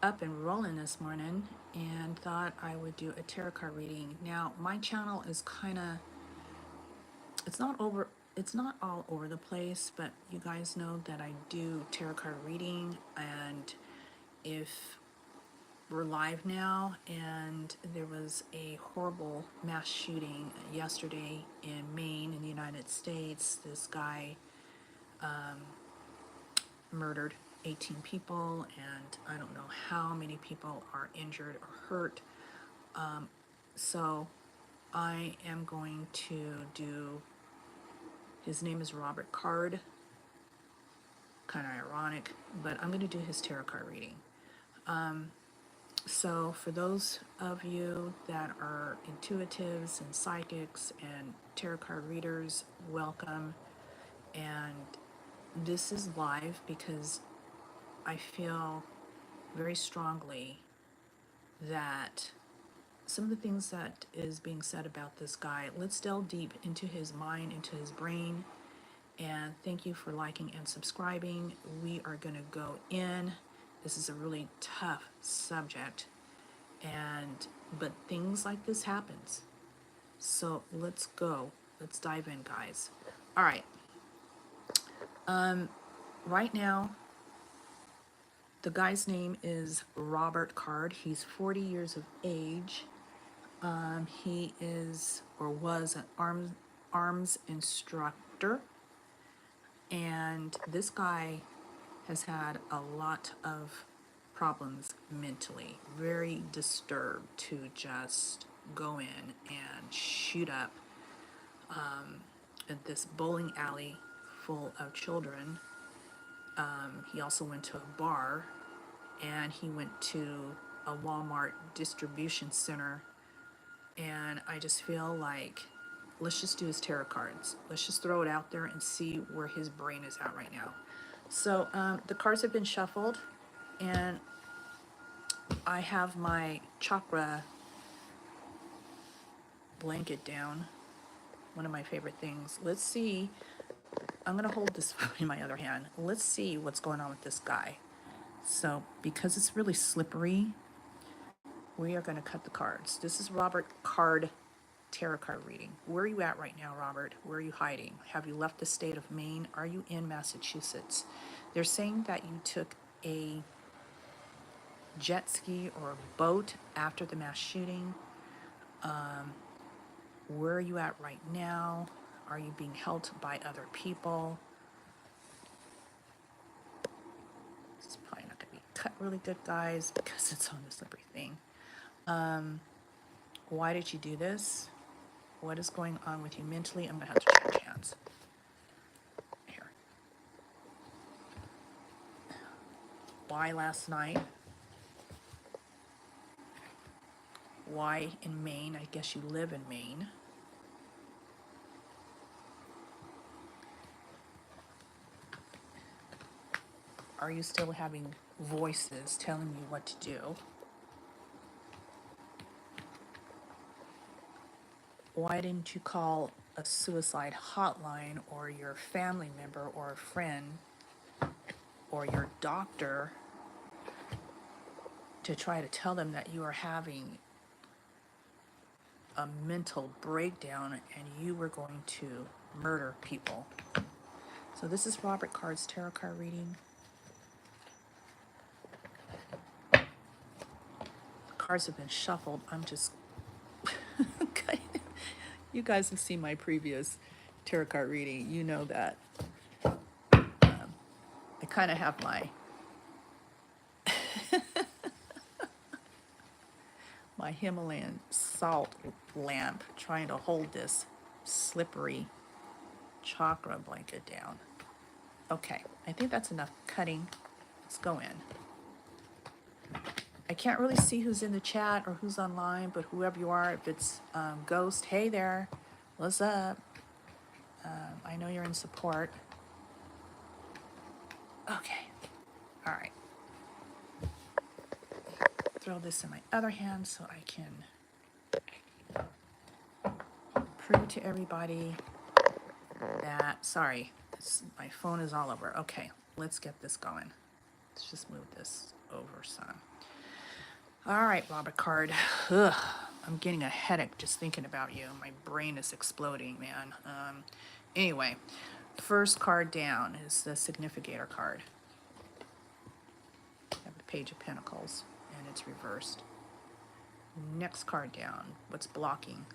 up and rolling this morning and thought I would do a tarot card reading. Now, my channel is kind of it's not over it's not all over the place, but you guys know that I do tarot card reading, and if we're live now, and there was a horrible mass shooting yesterday in Maine in the United States. This guy murdered 18 people, and I don't know how many people are injured or hurt. So I am going to do, his name is Robert Card, kind of ironic, but I'm going to do his tarot card reading. So for those of you that are intuitives and psychics and tarot card readers, welcome. And this is live because I feel very strongly that some of the things that is being said about this guy, let's delve deep into his mind, into his brain. And thank you for liking and subscribing. We are going to go in. This is a really tough subject, but things like this happens. So let's go. Let's dive in, guys. All right. Right now, the guy's name is Robert Card. He's 40 years of age. He is or was an arms instructor, and this guy has had a lot of problems mentally, very disturbed to just go in and shoot up at this bowling alley full of children. He also went to a bar, and he went to a Walmart distribution center. And I just feel like, let's just do his tarot cards. Let's just throw it out there and see where his brain is at right now. So the cards have been shuffled, and I have my chakra blanket down, one of my favorite things. Let's see. I'm going to hold this in my other hand. Let's see what's going on with this guy. So because it's really slippery, we are going to cut the cards. This is Robert Card tarot card reading. Where are you at right now, Robert? Where are you hiding? Have you left the state of Maine? Are you in Massachusetts? They're saying that you took a jet ski or a boat after the mass shooting. Where are you at right now? Are you being held by other people? This is probably not going to be cut really good, guys, because it's on the slippery thing. Why did you do this? What is going on with you mentally? I'm going to have to change hands. Here. Why last night? Why in Maine? I guess you live in Maine. Are you still having voices telling you what to do? Why didn't you call a suicide hotline, or your family member or a friend or your doctor to try to tell them that you are having a mental breakdown and you were going to murder people? So this is Robert Card's tarot card reading. The cards have been shuffled. I'm just you guys have seen my previous tarot card reading. You know that I kind of have my Himalayan salt lamp trying to hold this slippery chakra blanket down. Okay, I think that's enough cutting. Let's go in. I can't really see who's in the chat or who's online, but whoever you are, if it's Ghost, hey there, what's up? I know you're in support. Okay, all right. Throw this in my other hand so I can prove to everybody that, sorry, my phone is all over. Okay, let's get this going. Let's just move this over some. All right, Robert card. Ugh, I'm getting a headache just thinking about you. My brain is exploding, man. Anyway, first card down is the significator card. I have the Page of Pentacles, and it's reversed. Next card down, what's blocking?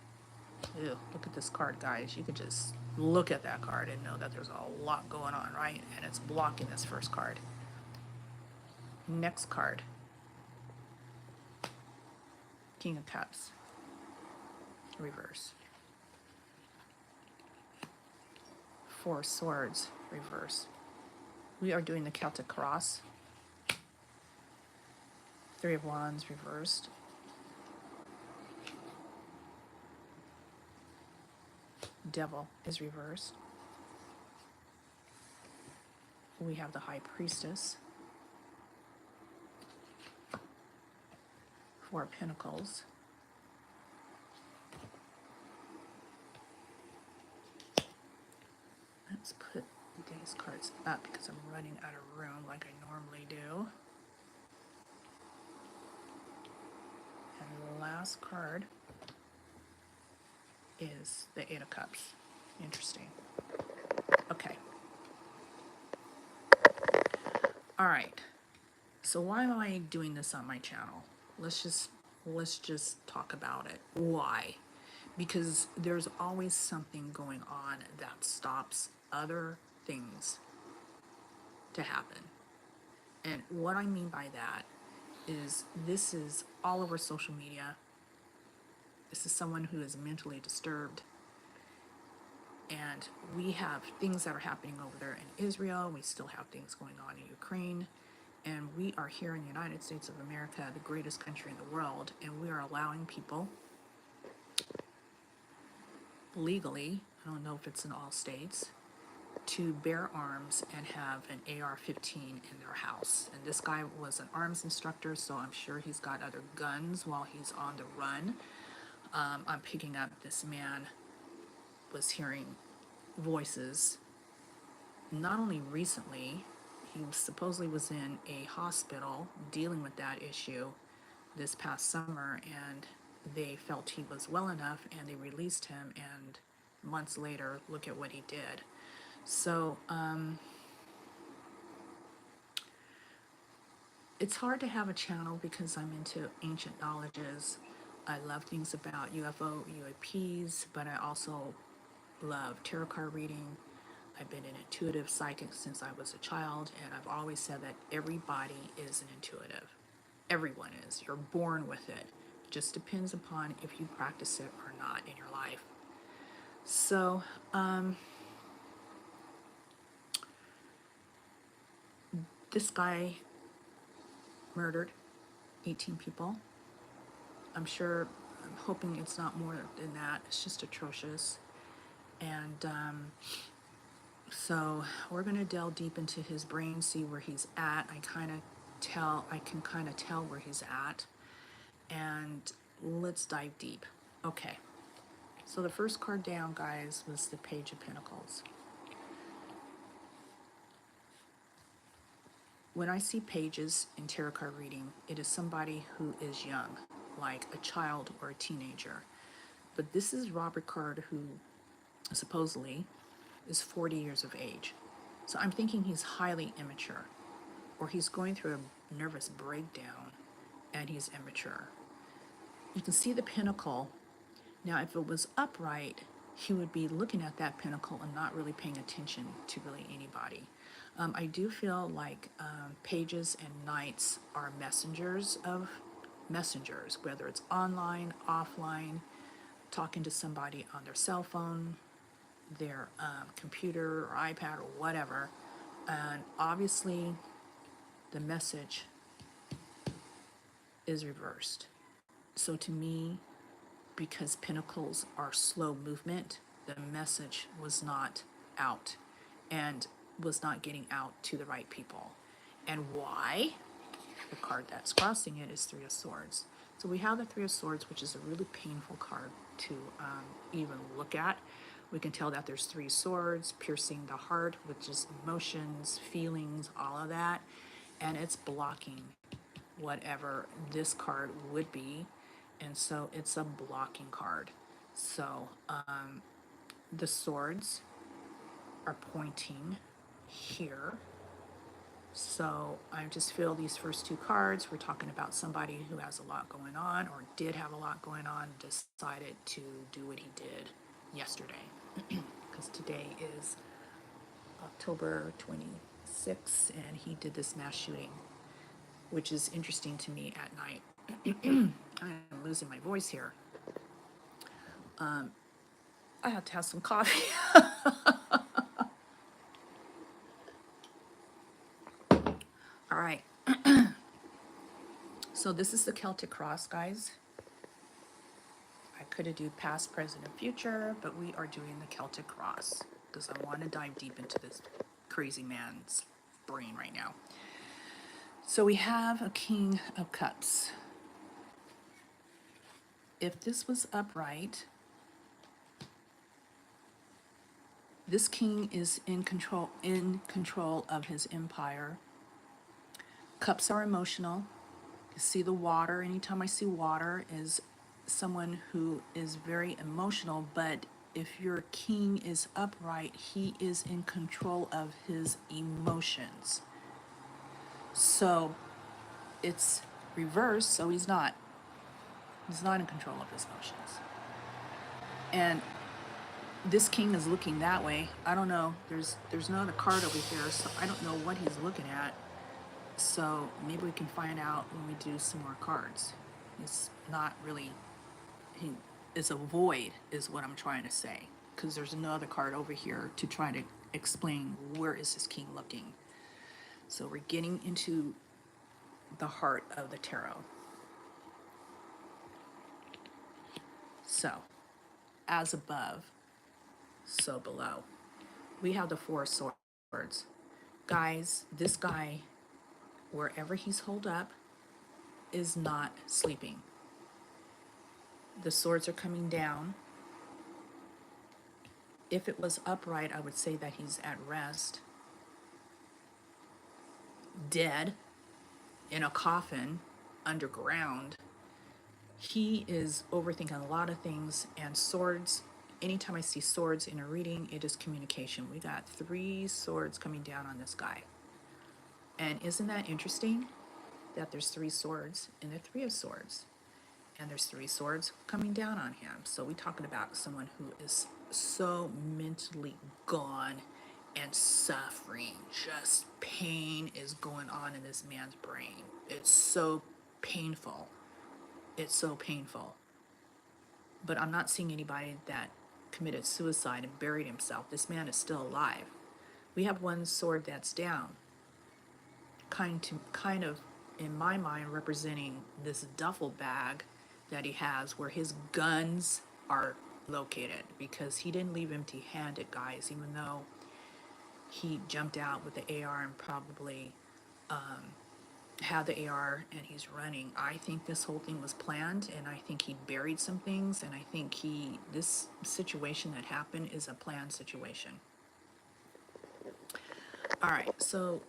Ew, look at this card, guys. You could just look at that card and know that there's a lot going on, right? And it's blocking this first card. Next card, King of Cups, reverse. Four of Swords, reverse. We are doing the Celtic cross. Three of Wands, reversed. Devil is reversed. We have the High Priestess. Four of Pentacles. Let's put these cards up because I'm running out of room like I normally do. And the last card is the Eight of Cups. Interesting. Okay. All right. So why am I doing this on my channel? Let's just talk about it. Why? Because there's always something going on that stops other things to happen. And what I mean by that is this is all over social media. This is someone who is mentally disturbed. And we have things that are happening over there in Israel. We still have things going on in Ukraine. And we are here in the United States of America, the greatest country in the world. And we are allowing people legally, I don't know if it's in all states, to bear arms and have an AR-15 in their house. And this guy was an arms instructor, so I'm sure he's got other guns while he's on the run. I'm picking up this man was hearing voices, not only recently, he supposedly was in a hospital dealing with that issue this past summer, and they felt he was well enough and they released him, and months later, look at what he did. So it's hard to have a channel because I'm into ancient knowledges. I love things about UFO, UAPs, but I also love tarot card reading. I've been an intuitive psychic since I was a child, and I've always said that everybody is an intuitive. Everyone is. You're born with it. It just depends upon if you practice it or not in your life. So, this guy murdered 18 people. I'm hoping it's not more than that. It's just atrocious. And so we're going to delve deep into his brain, see where he's at. I can kind of tell where he's at. And let's dive deep. Okay. So the first card down, guys, was the Page of Pentacles. When I see pages in tarot card reading, it is somebody who is young, like a child or a teenager. But this is Robert Card, who supposedly is 40 years of age. So I'm thinking he's highly immature, or he's going through a nervous breakdown and he's immature. You can see the pentacle. Now, if it was upright, he would be looking at that pentacle and not really paying attention to really anybody. I do feel like pages and knights are messengers, whether it's online, offline, talking to somebody on their cell phone, their computer or iPad or whatever. And obviously the message is reversed. So to me, because pentacles are slow movement, the message was not out and was not getting out to the right people. And why? The card that's crossing it is Three of Swords. So we have the Three of Swords, which is a really painful card to even look at. We can tell that there's three swords piercing the heart, which is emotions, feelings, all of that. and it's blocking whatever this card would be. And so it's a blocking card. So the swords are pointing here. So I just feel these first two cards, we're talking about somebody who has a lot going on or did have a lot going on, decided to do what he did yesterday. Because today is October 26th and he did this mass shooting, which is interesting to me at night. I'm losing my voice here. I have to have some coffee. All right. So this is the Celtic cross, guys. I could have do past, present, and future, but we are doing the Celtic cross because I want to dive deep into this crazy man's brain right now. So we have a King of Cups. If this was upright, this king is in control of his empire. Cups are emotional. You see the water. Anytime I see water is someone who is very emotional, but if your king is upright, he is in control of his emotions. So it's reversed, so he's not in control of his emotions. And this king is looking that way. I don't know. There's no other card over here, so I don't know what he's looking at. So maybe we can find out when we do some more cards. It's not really, it's a void is what I'm trying to say. Because there's another card over here to try to explain where is this king looking. So we're getting into the heart of the tarot. So, as above, so below. We have the Four of Swords. Guys, this guy, wherever he's holed up, is not sleeping. The swords are coming down. If it was upright, I would say that he's at rest, dead, in a coffin, underground. He is overthinking a lot of things, and swords, anytime I see swords in a reading, it is communication. We got 3 swords coming down on this guy. And isn't that interesting that there's 3 swords in the 3 of Swords? And there's 3 swords coming down on him. So we're talking about someone who is so mentally gone and suffering. Just pain is going on in this man's brain. It's so painful. It's so painful. But I'm not seeing anybody that committed suicide and buried himself. This man is still alive. We have 1 sword that's down, kind of, in my mind, representing this duffel bag that he has where his guns are located, because he didn't leave empty-handed, guys, even though he jumped out with the AR and probably had the AR and he's running. I think this whole thing was planned, and I think he buried some things, and I think this situation that happened is a planned situation. All right, so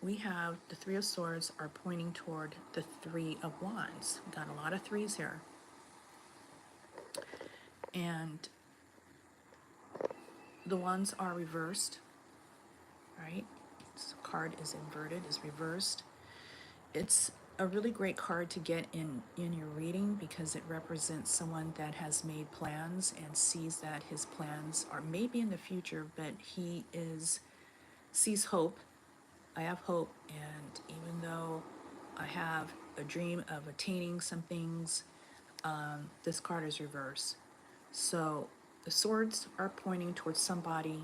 we have the 3 of Swords are pointing toward the 3 of Wands. We got a lot of 3s here. And the Wands are reversed, right? This card is inverted, is reversed. It's a really great card to get in your reading because it represents someone that has made plans and sees that his plans are maybe in the future, but he sees hope. I have hope, and even though I have a dream of attaining some things, this card is reversed. So the swords are pointing towards somebody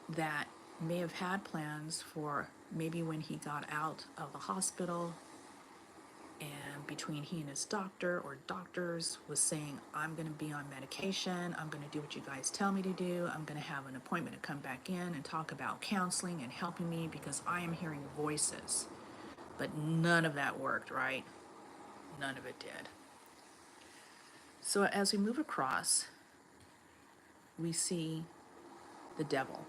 that may have had plans for maybe when he got out of the hospital, and between he and his doctor or doctors was saying, I'm going to be on medication, I'm going to do what you guys tell me to do, I'm going to have an appointment to come back in and talk about counseling and helping me because I am hearing voices. But none of that worked, right? None of it did. So as we move across, we see the devil.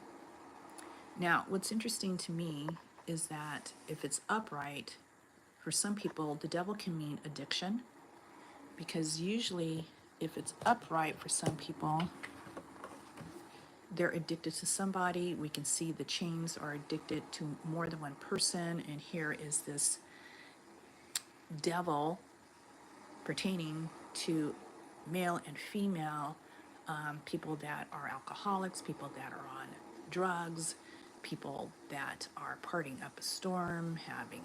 Now, what's interesting to me is that if it's upright, for some people, the devil can mean addiction, because usually if it's upright for some people, they're addicted to somebody. We can see the chains are addicted to more than one person. And here is this devil pertaining to male and female, people that are alcoholics, people that are on drugs, people that are partying up a storm, having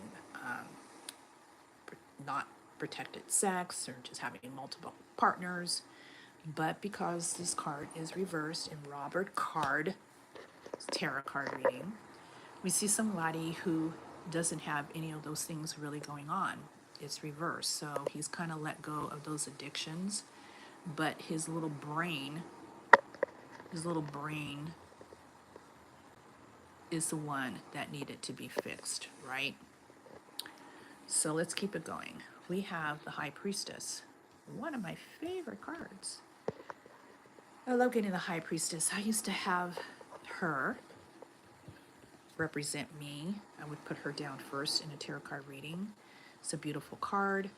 not protected sex, or just having multiple partners. But because this card is reversed in Robert Card tarot card reading, we see somebody who doesn't have any of those things really going on. It's reversed. So he's kind of let go of those addictions, but his little brain is the one that needed to be fixed, right? So let's keep it going. We have the High Priestess, one of my favorite cards. I love getting the High Priestess. I used to have her represent me. I would put her down first in a tarot card reading. It's a beautiful card.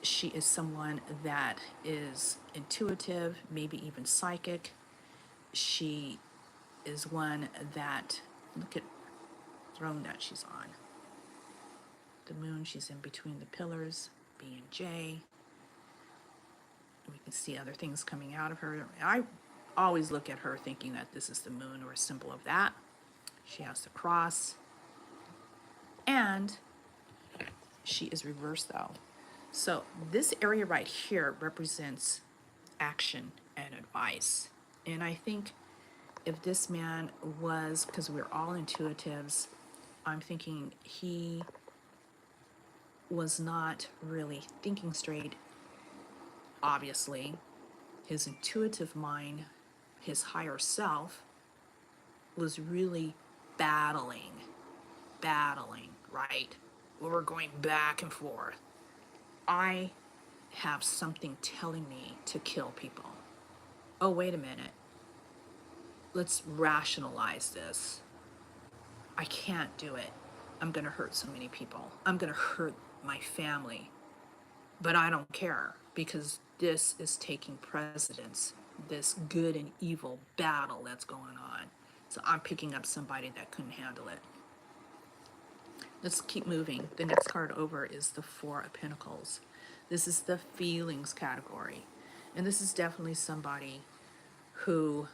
She is someone that is intuitive, maybe even psychic. She is one that, look at the throne that she's on. The moon, she's in between the pillars, B and J. We can see other things coming out of her. I always look at her thinking that this is the moon or a symbol of that. She has the cross. And she is reversed though. So this area right here represents action and advice. And I think if this man was, because we're all intuitives, I'm thinking he was not really thinking straight. Obviously, his intuitive mind, his higher self, was really battling, right? We were going back and forth. I have something telling me to kill people. Oh, wait a minute. Let's rationalize this. I can't do it. I'm going to hurt so many people. I'm going to hurt my family. But I don't care, because this is taking precedence, this good and evil battle that's going on. So I'm picking up somebody that couldn't handle it. Let's keep moving. The next card over is the Four of Pentacles. This is the feelings category. And this is definitely somebody who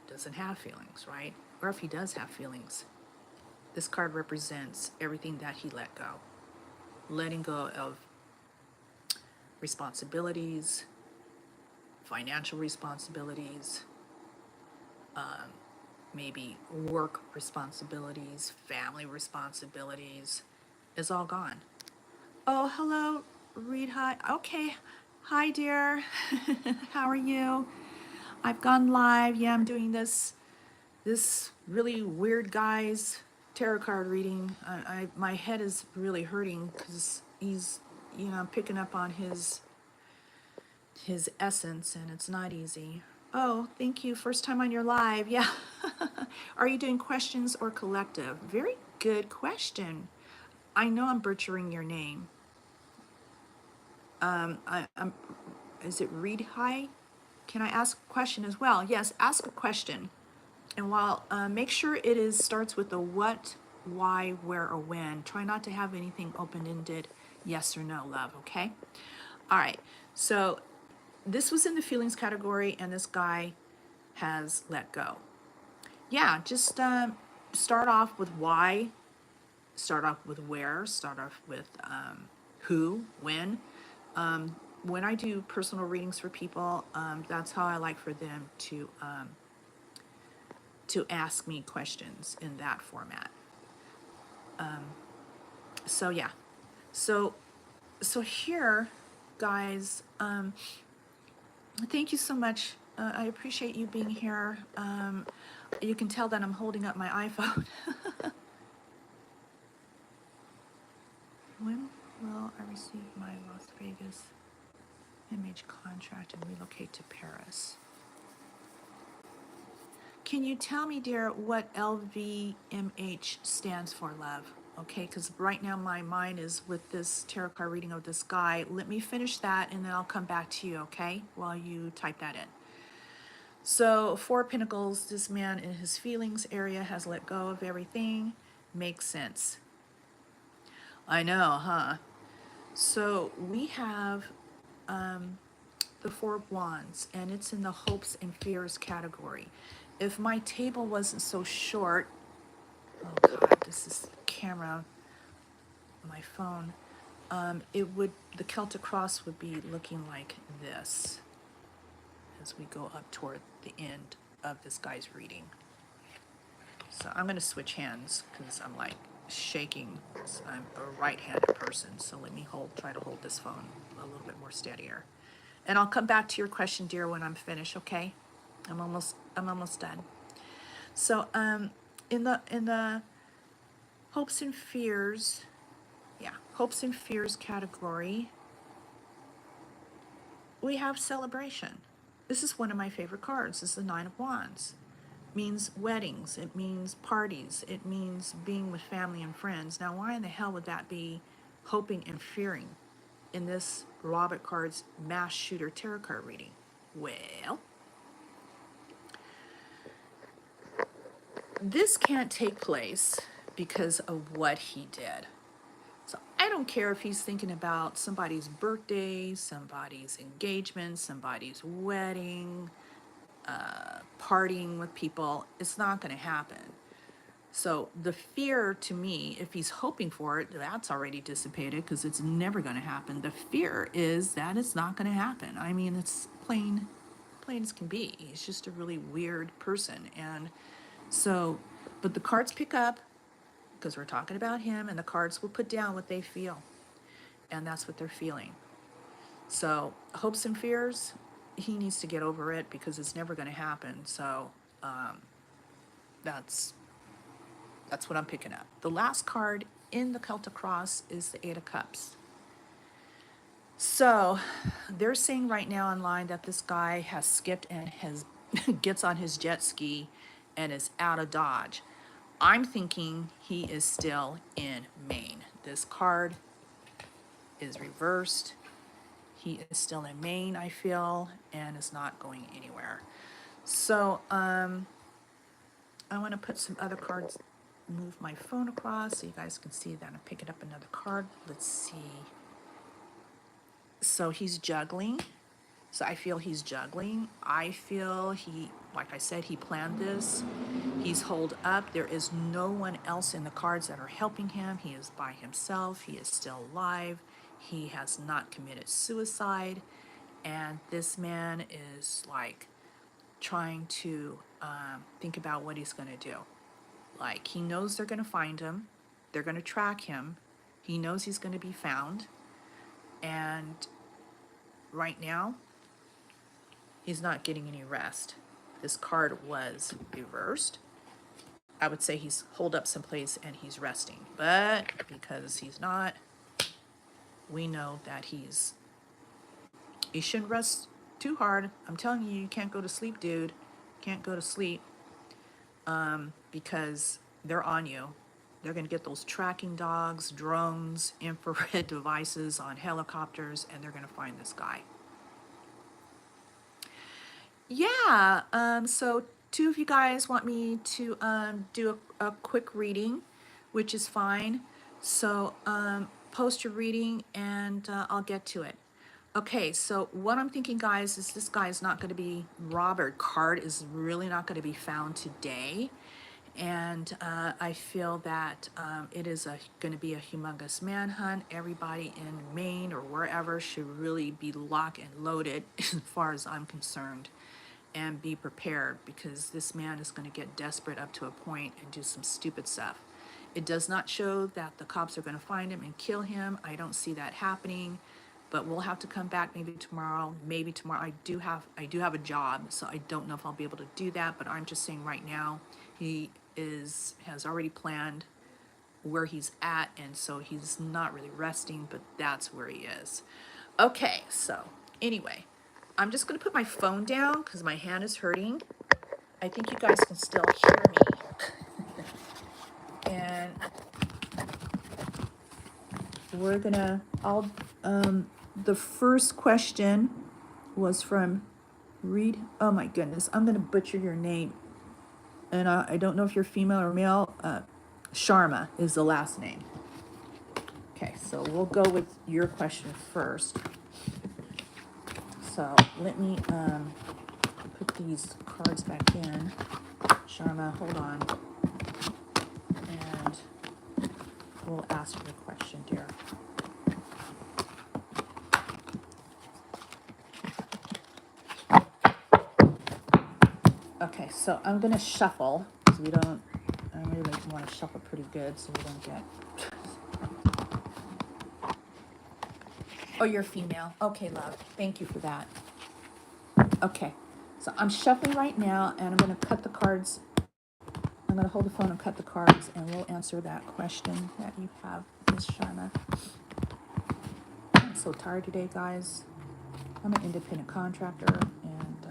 doesn't have feelings, right? Or if he does have feelings, this card represents everything that he let go. Letting go of responsibilities, financial responsibilities, maybe work responsibilities, family responsibilities. It's all gone. Oh, hello, Reed. Hi. Okay. Hi, dear. How are you? I've gone live. Yeah, I'm doing this really weird guy's tarot card reading. My head is really hurting because he's, picking up on his essence, and it's not easy. Oh, thank you. First time on your live. Yeah. Are you doing questions or collective? Very good question. I know I'm butchering your name. Is it Reed High? Can I ask a question as well? Yes, ask a question. And while make sure it starts with the what, why, where, or when. Try not to have anything open-ended, yes or no, love, okay? All right, so this was in the feelings category, and this guy has let go. Yeah, just start off with why, start off with where, start off with who, when. When I do personal readings for people, that's how I like for them to ask me questions in that format. So yeah, so here, guys, thank you so much. I appreciate you being here. You can tell that I'm holding up my iPhone. When will I receive my Las Vegas image contract and relocate to Paris? can you tell me, dear, what LVMH stands for, love? Okay, because right now my mind is with this tarot card reading of this guy. Let me finish that and then I'll come back to you, okay? While you type that in. So, Four of Pentacles, this man in his feelings area has let go of everything. Makes sense. I know, huh? So, we have the Four of Wands, and it's in the hopes and fears category. If my table wasn't so short, oh God, this is camera, my phone, it would, the Celtic cross would be looking like this as we go up toward the end of this guy's reading. So I'm going to switch hands because I'm like shaking. I'm a right-handed person, so let me try to hold this phone a little bit more steadier. And I'll come back to your question, dear, when I'm finished, okay? I'm almost done. So in the hopes and fears, yeah, hopes and fears category, we have celebration. This is one of my favorite cards. This is the Nine of Wands. It means weddings, it means parties, it means being with family and friends. Now, why in the hell would that be hoping and fearing in this Robert card's mass shooter tarot card reading? Well, this can't take place because of what he did. So I don't care if he's thinking about somebody's birthday, somebody's engagement, somebody's wedding, partying with people. It's not going to happen. So the fear to me, if he's hoping for it, that's already dissipated because it's never going to happen. The fear is that it's not going to happen. I mean, it's plain as can be. He's just a really weird person. And so, but the cards pick up because we're talking about him, and the cards will put down what they feel. And that's what they're feeling. So hopes and fears, he needs to get over it because it's never going to happen. So that's what I'm picking up. The last card in the Celtic cross is the Eight of Cups. So they're saying right now online that this guy has skipped and gets on his jet ski and is out of Dodge. I'm thinking he is still in Maine. This card is reversed. He is still in Maine, I feel, and is not going anywhere. So I want to put some other cards, move my phone across so you guys can see that I'm picking up another card. Let's see. So he's juggling. So I feel he's juggling. I feel he, like I said, he planned this. He's holed up. There is no one else in the cards that are helping him. He is by himself. He is still alive. He has not committed suicide. And this man is like trying to think about what he's going to do. Like, he knows they're going to find him. They're going to track him. He knows he's going to be found. And right now, he's not getting any rest. This card was reversed. I would say he's holed up someplace and he's resting. But because he's not, we know that he shouldn't rest too hard. I'm telling you, you can't go to sleep, dude. Can't go to sleep because they're on you. They're going to get those tracking dogs, drones, infrared devices on helicopters, and they're going to find this guy. Yeah, so two of you guys want me to do a quick reading, which is fine. So post your reading and I'll get to it. Okay, so what I'm thinking, guys, is this guy is not going to be, Robert card is really not going to be found today. And I feel that it is going to be a humongous manhunt. Everybody in Maine or wherever should really be locked and loaded as far as I'm concerned, and be prepared because this man is going to get desperate up to a point and do some stupid stuff. It does not show that the cops are going to find him and kill him. I don't see that happening, but we'll have to come back maybe tomorrow. Maybe tomorrow. I do have a job, so I don't know if I'll be able to do that, but I'm just saying right now he has already planned where he's at, and so he's not really resting, but that's where he is. Okay, so anyway, I'm just going to put my phone down because my hand is hurting. I think you guys can still hear me. And we're gonna, the first question was from Reed. Oh my goodness, I'm gonna butcher your name. And I don't know if you're female or male. Sharma is the last name. Okay, so we'll go with your question first. So let me put these cards back in. Sharma, hold on. And we'll ask your question, dear. Okay, so I'm gonna shuffle, so we don't, I really want to shuffle pretty good so we don't get. Oh, you're female. Okay, love. Thank you for that. Okay, so I'm shuffling right now, and I'm gonna cut the cards. I'm gonna hold the phone and cut the cards, and we'll answer that question that you have, Miss Sharma. I'm so tired today, guys. I'm an independent contractor, and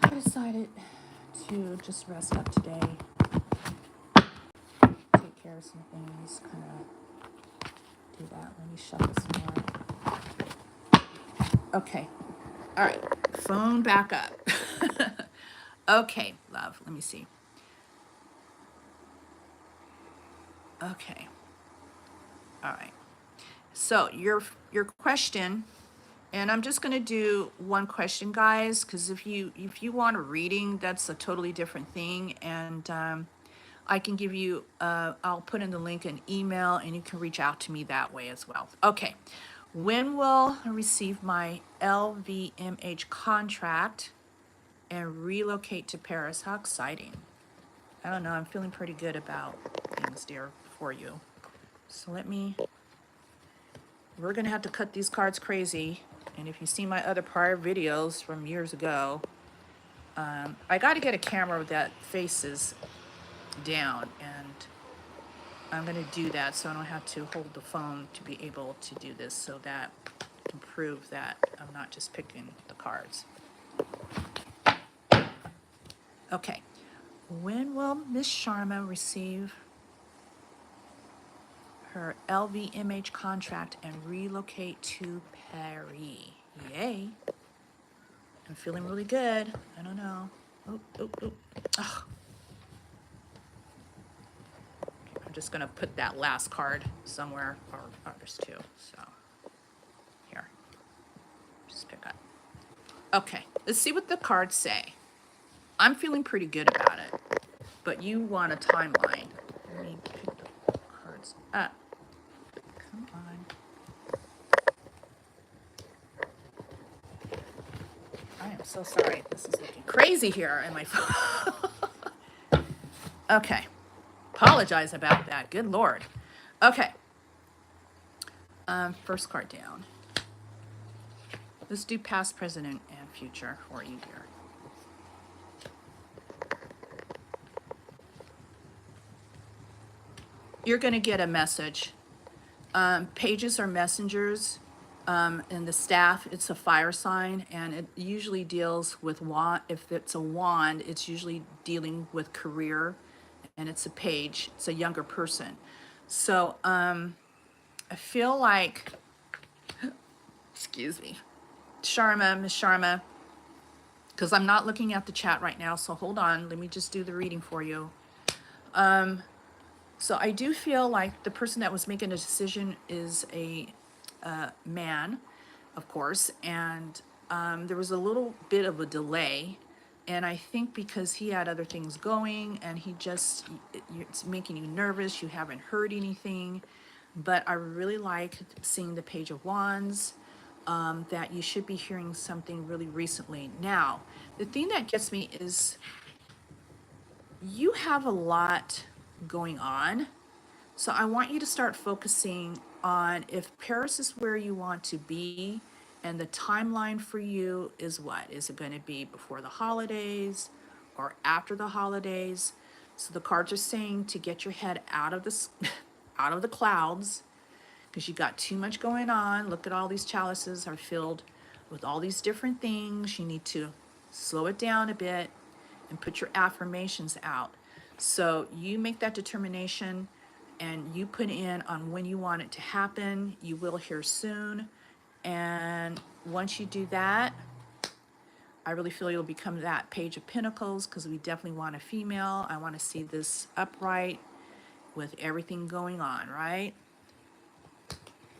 I decided to just rest up today, take care of some things, kind of do that. Let me shuffle some more. Okay. All right. Phone back up. Okay, love. Let me see. Okay. All right. So your question, and I'm just going to do one question, guys, because if you want a reading, that's a totally different thing, and I can give you, I'll put in the link in email, and you can reach out to me that way as well. Okay. When will I receive my LVMH contract and relocate to Paris? How exciting. I don't know. I'm feeling pretty good about things, dear, for you. So we're going to have to cut these cards crazy. And if you see my other prior videos from years ago, I got to get a camera that faces down, and I'm going to do that so I don't have to hold the phone to be able to do this, so that I can prove that I'm not just picking the cards. Okay. When will Miss Sharma receive her LVMH contract and relocate to Paris? Yay. I'm feeling really good. I don't know. Oh, oh, oh. Ugh. Okay, I'm just going to put that last card somewhere, or others too. So, here. Just pick up. Okay, let's see what the cards say. I'm feeling pretty good about it, but you want a timeline. Let me pick the cards up. Come on. I am so sorry. This is looking crazy here in my phone. Okay. Apologize about that. Good Lord. Okay. First card down. Let's do past, present, and future for you, dear. You're going to get a message. Pages are messengers. And the staff, it's a fire sign, and it usually deals with wand. If it's a wand, it's usually dealing with career, and it's a page. It's a younger person. So I feel like, excuse me, Sharma, Miss Sharma, because I'm not looking at the chat right now, so hold on. Let me just do the reading for you. So I do feel like the person that was making a decision is a man, of course, and there was a little bit of a delay, and I think because he had other things going, and it's making you nervous, you haven't heard anything, but I really like seeing the Page of Wands, that you should be hearing something really recently. Now, the thing that gets me is you have a lot going on. So I want you to start focusing on if Paris is where you want to be, and the timeline for you is what? Is it going to be before the holidays or after the holidays? So the cards are saying to get your head out of out of the clouds, because you got too much going on. Look at all these chalices are filled with all these different things. You need to slow it down a bit, and put your affirmations out. So you make that determination and you put in on when you want it to happen. You will hear soon. And once you do that, I really feel you'll become that Page of Pentacles, because we definitely want a female. I want to see this upright with everything going on, right?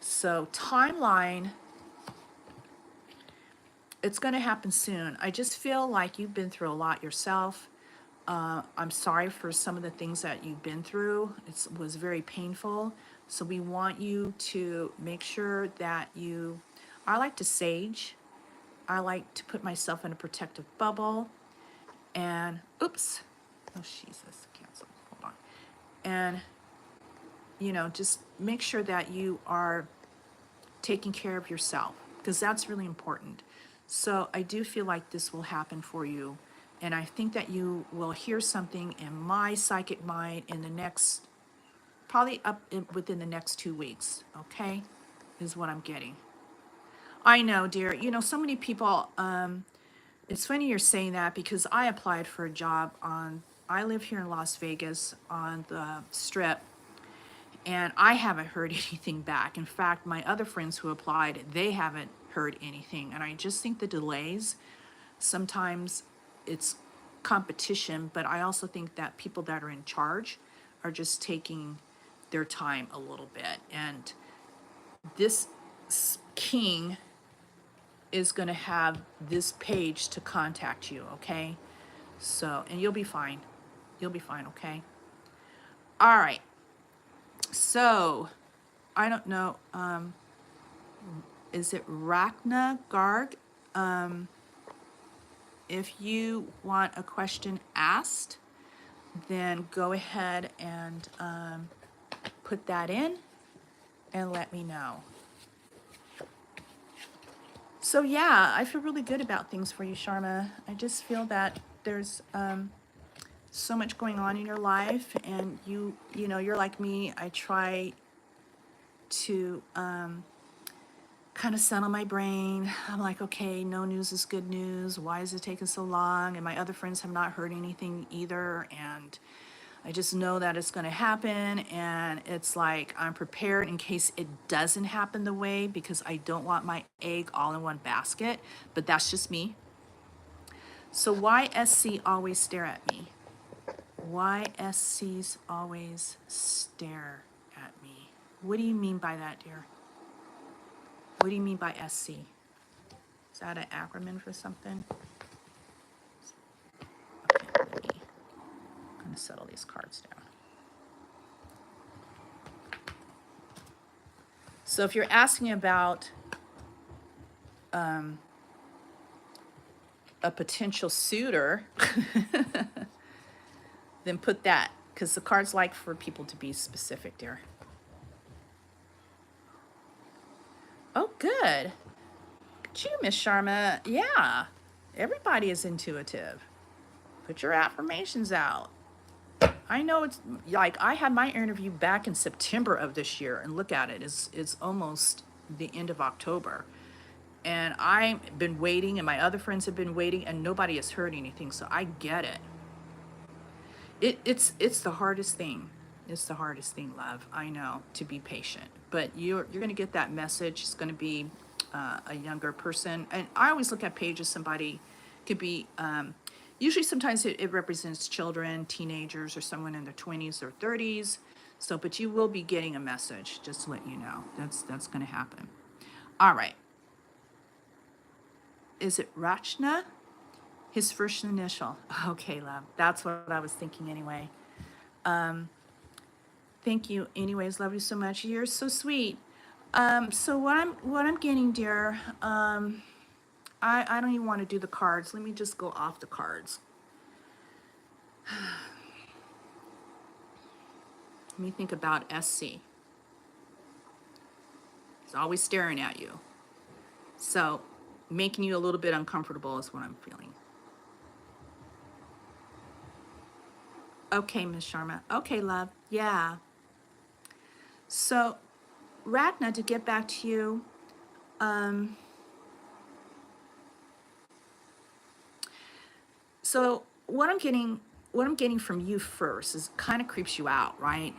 So timeline, it's going to happen soon. I just feel like you've been through a lot yourself. I'm sorry for some of the things that you've been through. It was very painful. So we want you to make sure that you, I like to sage. I like to put myself in a protective bubble. And, oops. Oh, Jesus, cancel. Hold on. And, you know, just make sure that you are taking care of yourself, because that's really important. So I do feel like this will happen for you. And I think that you will hear something in my psychic mind in the next, probably within the next 2 weeks, okay? Is what I'm getting. I know, dear. You know, so many people, it's funny you're saying that, because I applied for a job I live here in Las Vegas on the Strip, and I haven't heard anything back. In fact, my other friends who applied, they haven't heard anything. And I just think the delays, sometimes it's competition, but I also think that people that are in charge are just taking their time a little bit. And this king is going to have this page to contact you, okay? So, and you'll be fine. You'll be fine, okay? All right. So, I don't know. Is it Rachna Garg? If you want a question asked, then go ahead and put that in and let me know. So yeah, I feel really good about things for you, Sharma. I just feel that there's so much going on in your life, and you know, you're like me. I try to kind of settle my brain. I'm like, okay, no news is good news. Why is it taking so long? And my other friends have not heard anything either. And I just know that it's going to happen. And it's like, I'm prepared in case it doesn't happen the way, because I don't want my egg all in one basket. But that's just me. So why SC always stare at me? Why SCs always stare at me? What do you mean by that, dear? What do you mean by SC? Is that an acronym for something? Okay, I'm going to settle these cards down. So if you're asking about a potential suitor, then put that, because the cards like for people to be specific, dear. Oh, good. Look at you, Miss Sharma. Yeah, everybody is intuitive. Put your affirmations out. I know it's like, I had my interview back in September of this year, and look at it, it's almost the end of October. And I've been waiting, and my other friends have been waiting, and nobody has heard anything, so I get it. It's the hardest thing. It's the hardest thing, love. I know, to be patient. But you're going to get that message. It's going to be a younger person. And I always look at Paige as somebody, could be, usually sometimes it represents children, teenagers, or someone in their 20s or 30s. So, but you will be getting a message, just to let you know. That's going to happen. All right. Is it Rachna? His first initial. Okay, love. That's what I was thinking anyway. Thank you. Anyways, love you so much. You're so sweet. So what I'm getting, dear, I don't even want to do the cards. Let me just go off the cards. Let me think about SC. He's always staring at you. So making you a little bit uncomfortable is what I'm feeling. Okay, Miss Sharma. Okay, love. Yeah. So, Ratna, to get back to you, So what I'm getting from you first is kind of creeps you out, right?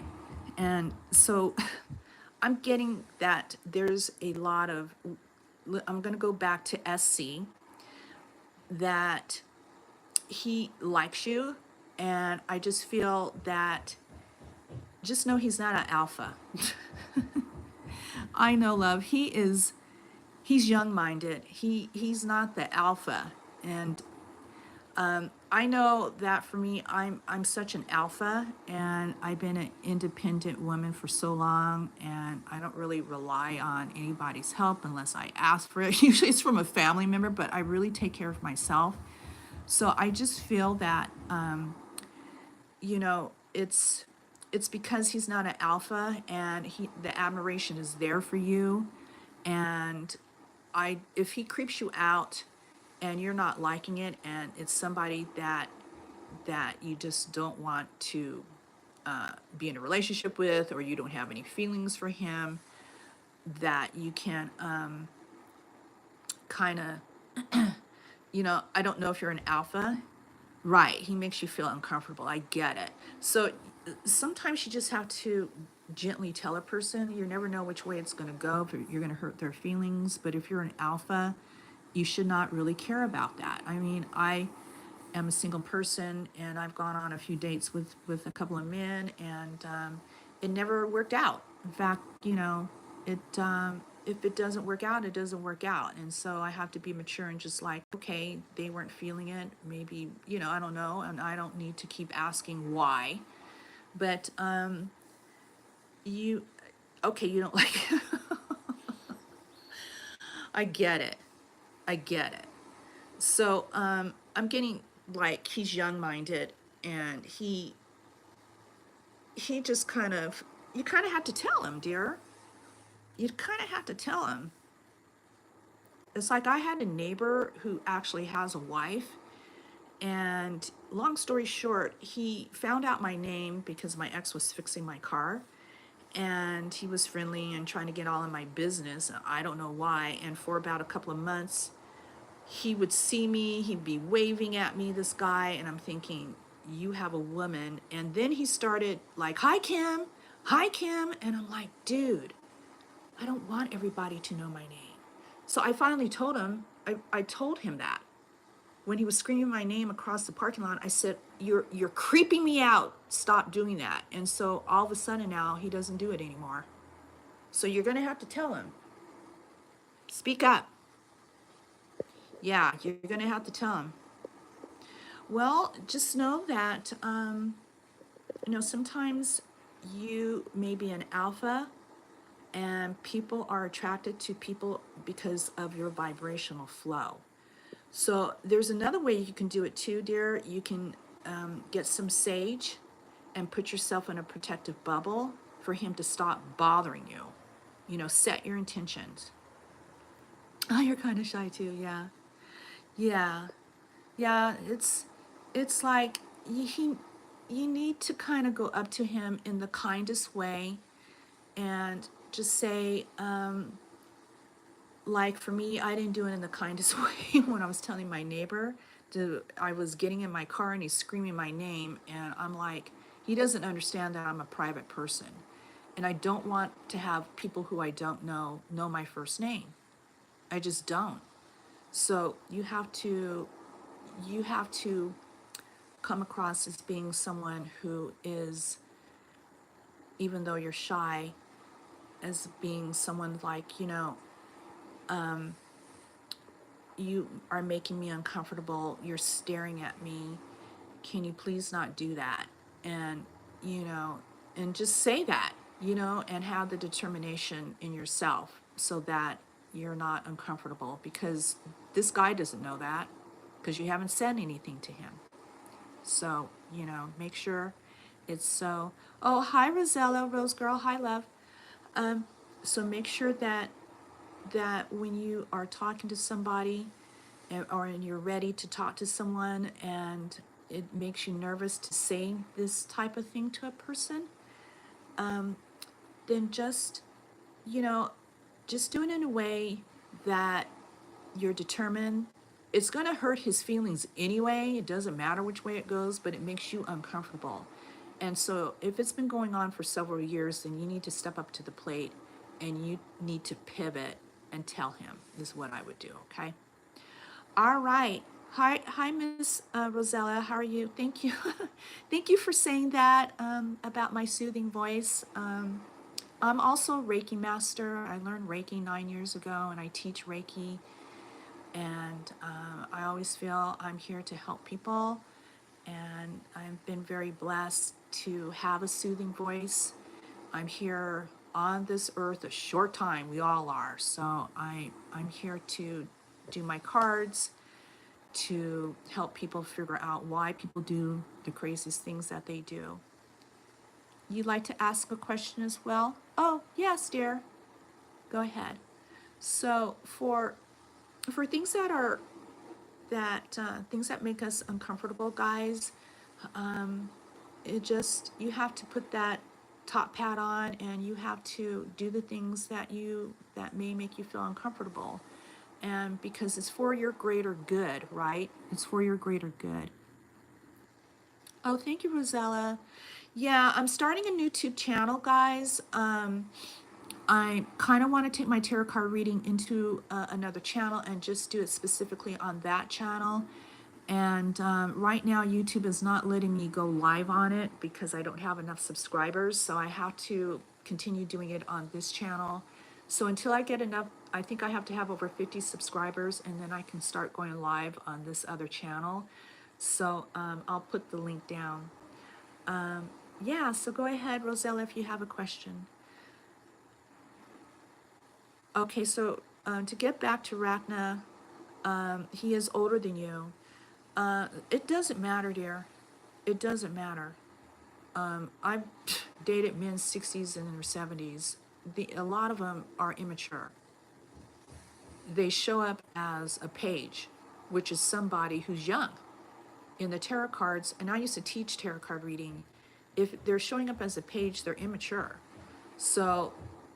And so I'm getting that there's a lot of, I'm going to go back to SC, that he likes you. And I just feel that, just know he's not an alpha. I know, love. He's young minded. He's not the alpha. And I know that for me, I'm such an alpha, and I've been an independent woman for so long, and I don't really rely on anybody's help unless I ask for it. Usually it's from a family member, but I really take care of myself. So I just feel that, it's because he's not an alpha, and the admiration is there for you. And if he creeps you out and you're not liking it, and it's somebody that you just don't want to be in a relationship with, or you don't have any feelings for him, that you can kind of, I don't know if you're an alpha. Right, he makes you feel uncomfortable. I get it. So sometimes you just have to gently tell a person. You never know which way it's going to go, if you're going to hurt their feelings. But if you're an alpha, you should not really care about that. I mean, I am a single person, and I've gone on a few dates with a couple of men, and it never worked out. In fact, if it doesn't work out, it doesn't work out. And so I have to be mature and just like, okay, they weren't feeling it. Maybe, I don't know, and I don't need to keep asking why. But you, okay, you don't like it. I get it. I get it. So I'm getting like he's young minded, and he just kind of, you kind of have to tell him, dear. You kind of have to tell him. It's like I had a neighbor who actually has a wife, and long story short, he found out my name because my ex was fixing my car, and he was friendly and trying to get all in my business. I don't know why. And for about a couple of months, he would see me, he'd be waving at me, this guy, and I'm thinking, you have a woman. And then he started like, hi Kim, and I'm like, dude, I don't want everybody to know my name. So I finally told him, I told him that when he was screaming my name across the parking lot. I said, you're creeping me out, stop doing that. And so all of a sudden now he doesn't do it anymore. So you're gonna have to tell him, speak up. Yeah, you're gonna have to tell him. Well, just know that, sometimes you may be an alpha, and people are attracted to people because of your vibrational flow. So there's another way you can do it too, dear. You can get some sage and put yourself in a protective bubble for him to stop bothering you. Set your intentions. Oh, you're kind of shy too, yeah. Yeah. Yeah, it's like you need to kind of go up to him in the kindest way, and just say, like for me, I didn't do it in the kindest way when I was telling my neighbor. I was getting in my car and he's screaming my name, and I'm like, he doesn't understand that I'm a private person, and I don't want to have people who I don't know my first name. I just don't. So you have to come across as being someone who is, even though you're shy, as being someone like, you are making me uncomfortable, you're staring at me, can you please not do that? And, you know, and just say that, and have the determination in yourself so that you're not uncomfortable, because this guy doesn't know that because you haven't said anything to him. So, make sure it's so. Oh, hi, Rosella, Rose Girl. Hi, love. Um, so make sure that when you are talking to somebody, or you're ready to talk to someone, and it makes you nervous to say this type of thing to a person, then you know, just do it in a way that you're determined, it's going to hurt his feelings anyway. It doesn't matter which way it goes, but it makes you uncomfortable. And so if it's been going on for several years, then you need to step up to the plate and you need to pivot and tell him, is what I would do, okay? All right. Hi, Miss Rosella. How are you? Thank you. Thank you for saying that about my soothing voice. I'm also a Reiki master. I learned Reiki 9 years ago, and I teach Reiki. And I always feel I'm here to help people. And I've been very blessed to have a soothing voice. I'm here on this earth a short time. We all are. So I'm here to do my cards, to help people figure out why people do the craziest things that they do. You'd like to ask a question as well? Oh, yes, dear. Go ahead. So for things that are things that make us uncomfortable, guys, it just, you have to put that top hat on and you have to do the things that may make you feel uncomfortable. And because it's for your greater good, right? It's for your greater good. Oh, thank you, Rosella. Yeah, I'm starting a new YouTube channel, guys. I kind of want to take my tarot card reading into another channel and just do it specifically on that channel. And right now, YouTube is not letting me go live on it because I don't have enough subscribers. So I have to continue doing it on this channel. So until I get enough, I think I have to have over 50 subscribers, and then I can start going live on this other channel. So I'll put the link down. Yeah, so go ahead, Rosella, if you have a question. Okay, so to get back to Rachna, he is older than you. It doesn't matter, dear. It doesn't matter. I've dated men 60s and in their 70s. A lot of them are immature. They show up as a page, which is somebody who's young. In the tarot cards, and I used to teach tarot card reading, if they're showing up as a page, they're immature. So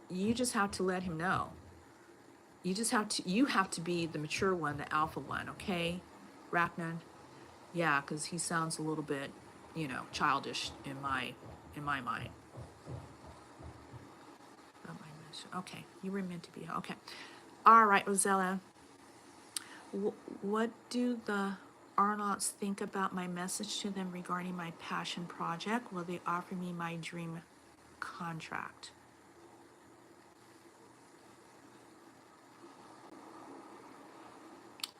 you just have to let him know. You have to be the mature one, the alpha one, okay, Rachnan? Yeah, because he sounds a little bit, childish in my mind. Okay, you were meant to be. Okay. All right, Rosella. What do the Arnauts think about my message to them regarding my passion project? Will they offer me my dream contract?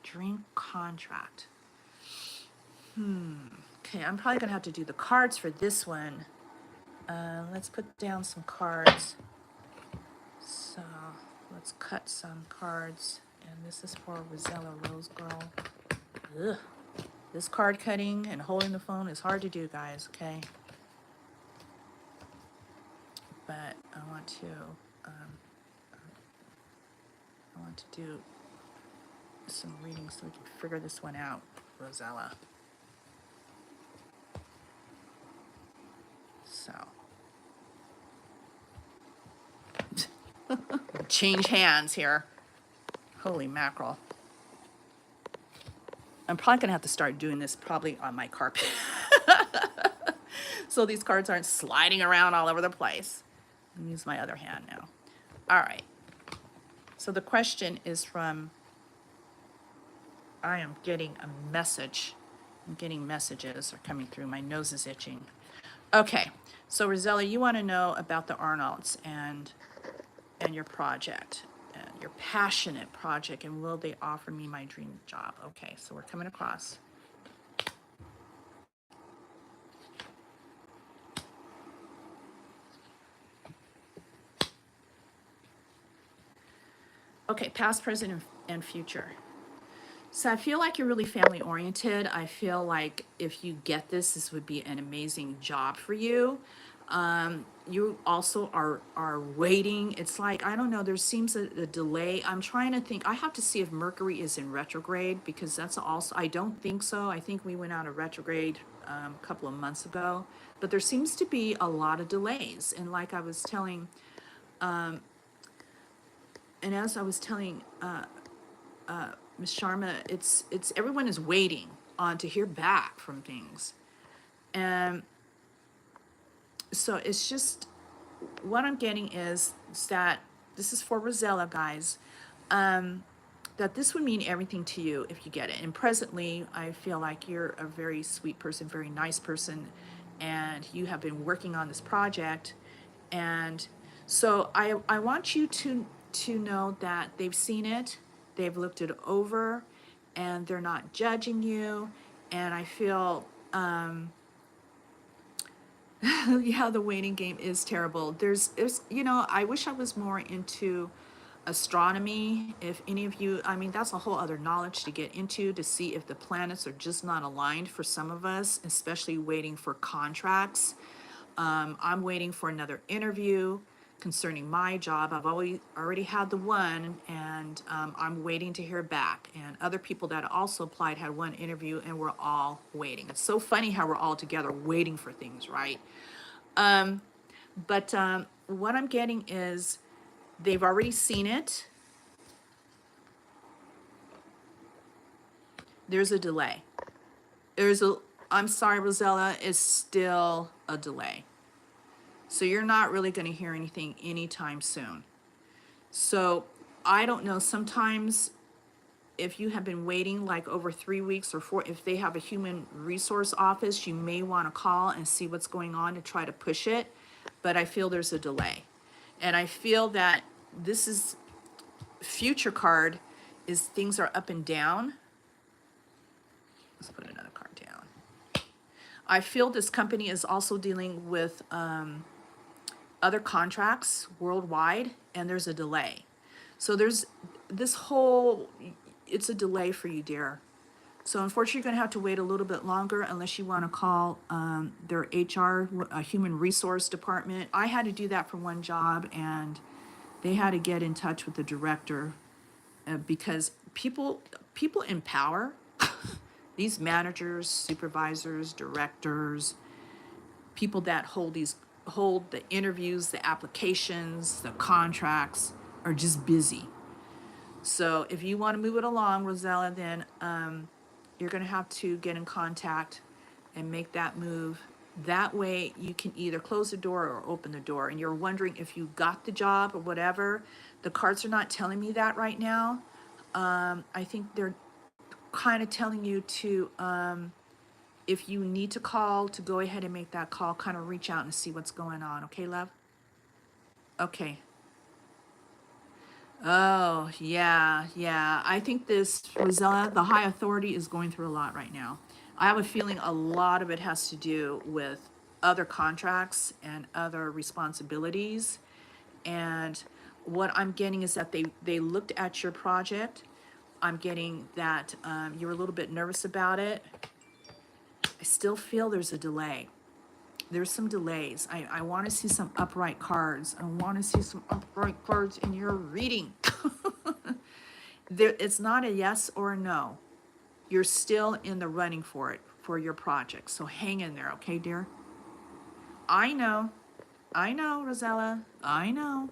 Dream contract. Okay, I'm probably gonna have to do the cards for this one. Let's put down some cards. So let's cut some cards. And this is for Rosella Rose Girl. Ugh. This card cutting and holding the phone is hard to do, guys, okay? But I want to do some reading so we can figure this one out, Rosella. So. Change hands here. Holy mackerel. I'm probably gonna have to start doing this probably on my carpet. So these cards aren't sliding around all over the place. I'll use my other hand now. All right. So the question is from, I am getting a message. I'm getting messages are coming through. My nose is itching. Okay. So Rosella, you want to know about the Arnauts and your project, and your passionate project, and will they offer me my dream job? Okay, so we're coming across. Okay, past, present, and future. So I feel like you're really family oriented. I feel like if you get this would be an amazing job for you. You also are waiting. It's like, I don't know, there seems a delay. I'm trying to think. I have to see if Mercury is in retrograde, because that's also, I don't think so. I think we went out of retrograde a couple of months ago. But there seems to be a lot of delays. And like I was telling, and as I was telling Miss Sharma, it's everyone is waiting on to hear back from things. And so it's just what I'm getting is that this is for Rosella, guys. That this would mean everything to you if you get it. And presently, I feel like you're a very sweet person, very nice person, and you have been working on this project. And so I want you to know that they've seen it, they've looked it over, and they're not judging you. And I feel yeah, the waiting game is terrible. There's, I wish I was more into astronomy. If any of you, I mean, that's a whole other knowledge to get into to see if the planets are just not aligned for some of us, especially waiting for contracts. I'm waiting for another interview concerning my job. I've already had the one, and I'm waiting to hear back. And other people that also applied had one interview, and we're all waiting. It's so funny how we're all together waiting for things, right? But what I'm getting is they've already seen it. There's a delay. I'm sorry, Rosella, it's still a delay. So you're not really going to hear anything anytime soon. So I don't know, sometimes if you have been waiting like over 3 weeks or 4, if they have a human resource office, you may want to call and see what's going on to try to push it. But I feel there's a delay. And I feel that this is future card is things are up and down. Let's put another card down. I feel this company is also dealing with other contracts worldwide, and there's a delay. So there's this whole, it's a delay for you, dear. So unfortunately, you're going to have to wait a little bit longer unless you want to call their HR, human resource department. I had to do that for one job, and they had to get in touch with the director because people in power, these managers, supervisors, directors, people that hold the interviews, the applications, the contracts, are just busy. So if you want to move it along, Rosella, then you're going to have to get in contact and make that move. That way you can either close the door or open the door. And you're wondering if you got the job or whatever. The cards are not telling me that right now. I think they're kind of telling you to, if you need to call, to go ahead and make that call, kind of reach out and see what's going on. Okay, love? Okay. Oh, yeah, yeah. I think this, Rosella, the high authority is going through a lot right now. I have a feeling a lot of it has to do with other contracts and other responsibilities. And what I'm getting is that they looked at your project. I'm getting that you were a little bit nervous about it. I still feel there's a delay. There's some delays. I want to see some upright cards. I want to see some upright cards in your reading. It's not a yes or a no. You're still in the running for it, for your project. So hang in there, okay, dear? I know, Rosella. I know.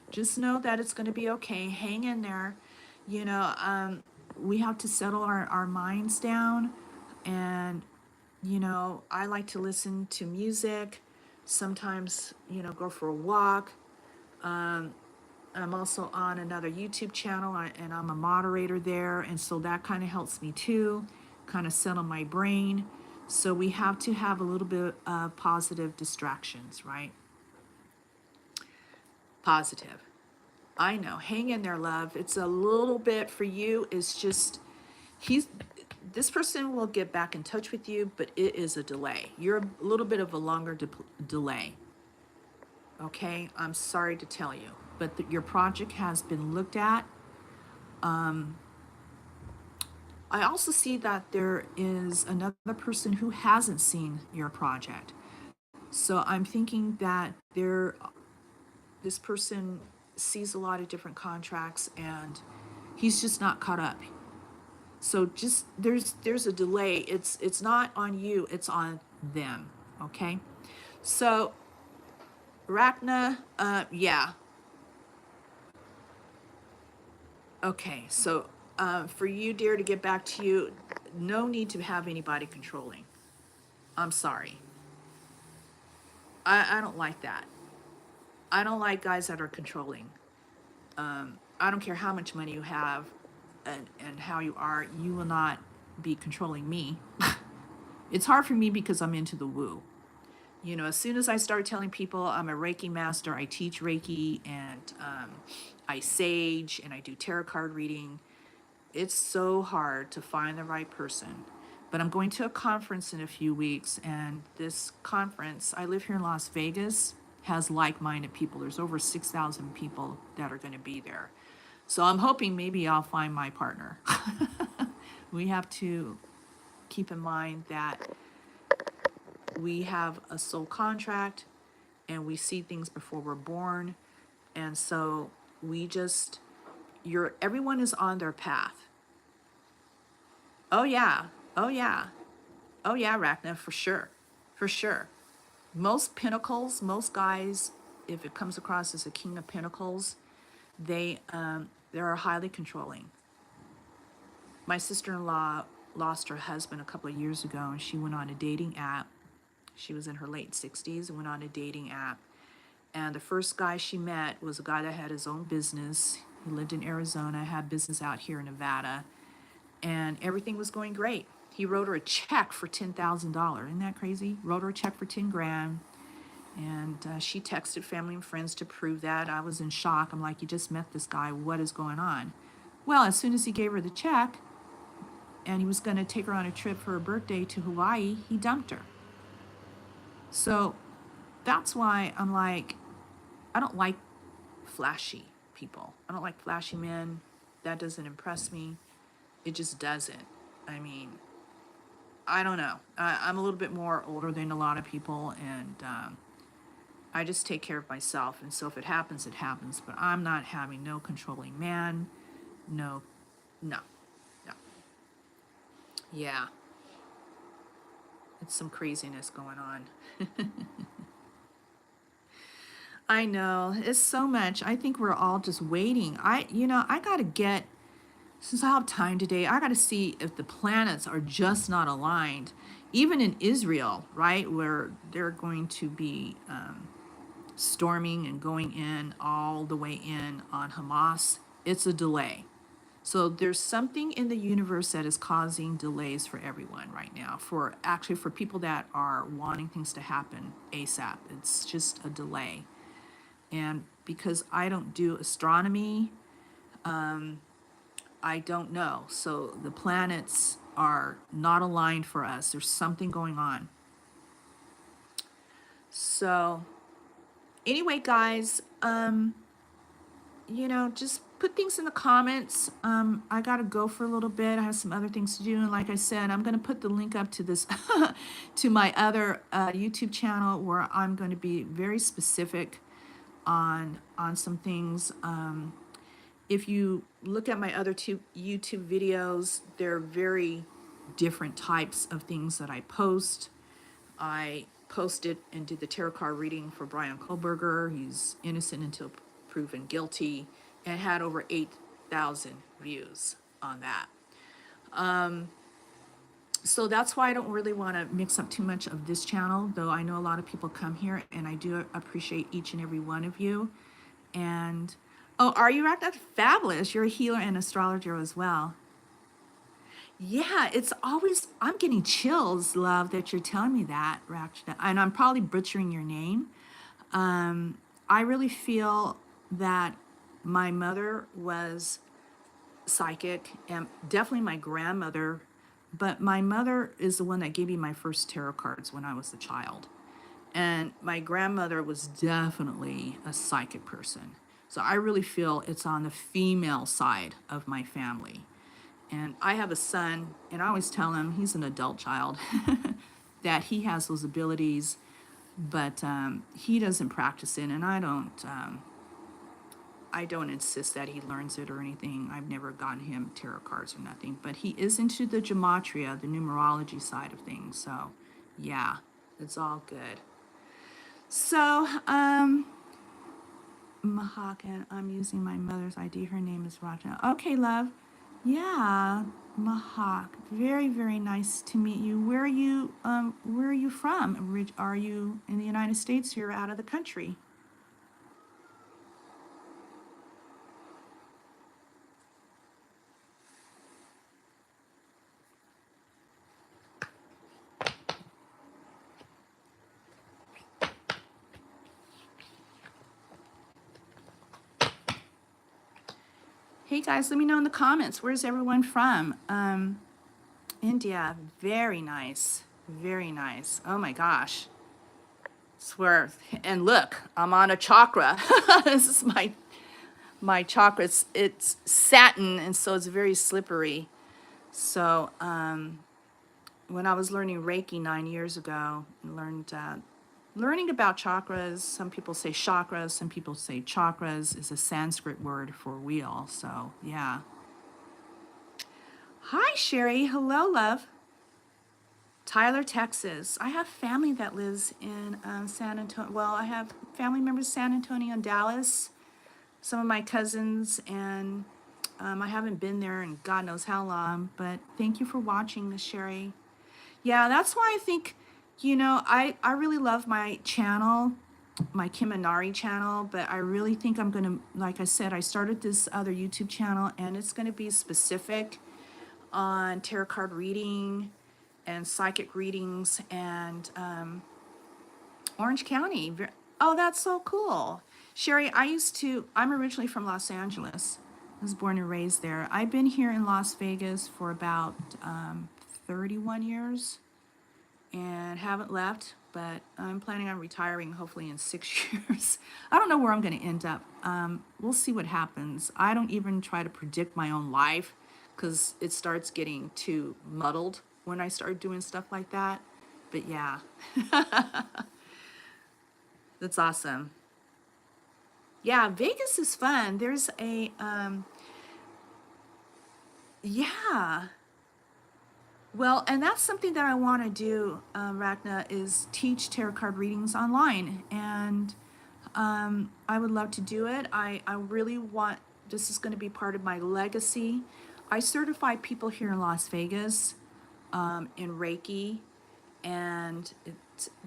Just know that it's going to be okay. Hang in there. You know, we have to settle our minds down. And, I like to listen to music. Sometimes, go for a walk. I'm also on another YouTube channel, and I'm a moderator there. And so that kind of helps me too, kind of settle my brain. So we have to have a little bit of positive distractions, right? Positive. I know. Hang in there, love. It's a little bit for you. It's just, this person will get back in touch with you, but it is a delay. You're a little bit of a longer delay. Okay, I'm sorry to tell you, but your project has been looked at. I also see that there is another person who hasn't seen your project. So I'm thinking that this person sees a lot of different contracts and he's just not caught up. So just there's a delay. It's not on you, it's on them. Okay. So Rachna, yeah. Okay, so For you, dear, to get back to you, no need to have anybody controlling. I'm sorry. I don't like that. I don't like guys that are controlling. I don't care how much money you have and how you are, you will not be controlling me. It's hard for me because I'm into the woo. You know, as soon as I start telling people I'm a Reiki master, I teach Reiki, and I sage, and I do tarot card reading, it's so hard to find the right person. But I'm going to a conference in a few weeks, and this conference, I live here in Las Vegas, has like-minded people. There's over 6,000 people that are going to be there. So I'm hoping maybe I'll find my partner. We have to keep in mind that we have a soul contract and we see things before we're born. And so we just, everyone is on their path. Oh yeah. Oh yeah. Oh yeah, Rachna, for sure. For sure. Most pentacles, most guys, if it comes across as a king of pentacles, they're highly controlling. My sister-in-law lost her husband a couple of years ago, and she went on a dating app. She was in her late 60s and went on a dating app. And the first guy she met was a guy that had his own business. He lived in Arizona, had business out here in Nevada, and everything was going great. He wrote her a check for $10,000. Isn't that crazy? Wrote her a check for 10 grand. And she texted family and friends to prove that. I was in shock. I'm like, you just met this guy. What is going on? Well, as soon as he gave her the check and he was going to take her on a trip for her birthday to Hawaii, he dumped her. So that's why I'm like, I don't like flashy people. I don't like flashy men. That doesn't impress me. It just doesn't. I mean, I don't know. I'm a little bit more older than a lot of people, and I just take care of myself. And so if it happens, it happens. But I'm not having no controlling man. No. Yeah. It's some craziness going on. I know. It's so much. I think we're all just waiting. I got to get, since I have time today, I got to see if the planets are just not aligned. Even in Israel, right, where they're going to be storming and going in all the way in on Hamas, it's a delay. So there's something in the universe that is causing delays for everyone right now, for people that are wanting things to happen ASAP. It's just a delay. And because I don't do astronomy, I don't know. So the planets are not aligned for us. There's something going on. So anyway, guys, just put things in the comments. I gotta go for a little bit. I have some other things to do, and like I said, I'm gonna put the link up to this to my other YouTube channel where I'm going to be very specific on some things. If you look at my other two YouTube videos, they're very different types of things that I post. I posted and did the tarot card reading for Brian Kohlberger. He's innocent until proven guilty, and had over 8,000 views on that. So that's why I don't really want to mix up too much of this channel, though I know a lot of people come here, and I do appreciate each and every one of you. And, oh, are you right? That's fabulous. You're a healer and astrologer as well. Yeah, it's always, I'm getting chills, love, that you're telling me that, Rakshna. And I'm probably butchering your name. I really feel that my mother was psychic, and definitely my grandmother, but my mother is the one that gave me my first tarot cards when I was a child. And my grandmother was definitely a psychic person. So I really feel it's on the female side of my family. And I have a son, and I always tell him, he's an adult child, that he has those abilities, but he doesn't practice it, and I don't insist that he learns it or anything. I've never gotten him tarot cards or nothing, but he is into the gematria, the numerology side of things. So yeah, it's all good. So Mahakan, I'm using my mother's ID. Her name is Rajna. Okay, love. Yeah, Mahak. Very, very nice to meet you. Where are you from? Are you in the United States or you're out of the country? Hey guys, let me know in the comments. Where's everyone from? India. Very nice. Very nice. Oh my gosh. Swear. And look, I'm on a chakra. This is my chakra. It's satin, and so it's very slippery. So when I was learning Reiki 9 years ago, I learned learning about chakras. Some people say chakras, some people say chakras is a Sanskrit word for wheel. So yeah. Hi Sherry, hello love. Tyler, Texas. I have family that lives in San Antonio. Well, I have family members in San Antonio and Dallas. Some of my cousins, and I haven't been there in God knows how long. But thank you for watching, Miss Sherry. Yeah, that's why I think, I really love my channel, my Kim Inari channel, but I really think I'm gonna, like I said, I started this other YouTube channel, and it's gonna be specific on tarot card reading and psychic readings and Orange County. Oh, that's so cool. Sherry, I'm originally from Los Angeles. I was born and raised there. I've been here in Las Vegas for about 31 years and haven't left, but I'm planning on retiring hopefully in 6 years. I don't know where I'm going to end up. We'll see what happens. I don't even try to predict my own life because it starts getting too muddled when I start doing stuff like that. But yeah, that's awesome. Yeah, Vegas is fun. Yeah. Well, and that's something that I want to do, Ragna, is teach tarot card readings online. And I would love to do it. I really want, this is going to be part of my legacy. I certify people here in Las Vegas in Reiki, and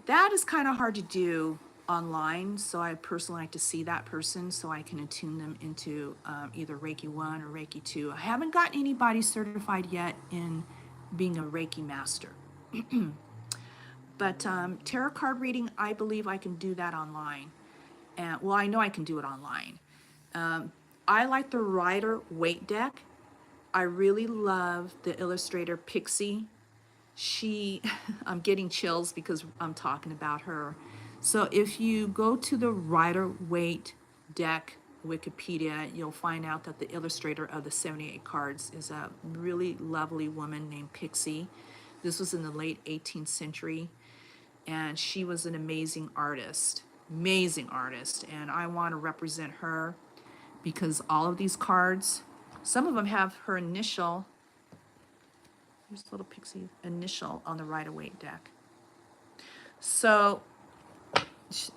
that is kind of hard to do online. So I personally like to see that person so I can attune them into either Reiki 1 or Reiki 2. I haven't gotten anybody certified yet in being a Reiki master. But tarot card reading, I believe I can do that online. And well, I know I can do it online. I like the Rider Waite deck. I really love the illustrator Pixie. I'm getting chills because I'm talking about her. So if you go to the Rider Waite deck Wikipedia, you'll find out that the illustrator of the 78 cards is a really lovely woman named Pixie. This was in the late 18th century, and she was an amazing artist, and I want to represent her because all of these cards, some of them have her initial. There's a little Pixie initial on the Rider-Waite deck. So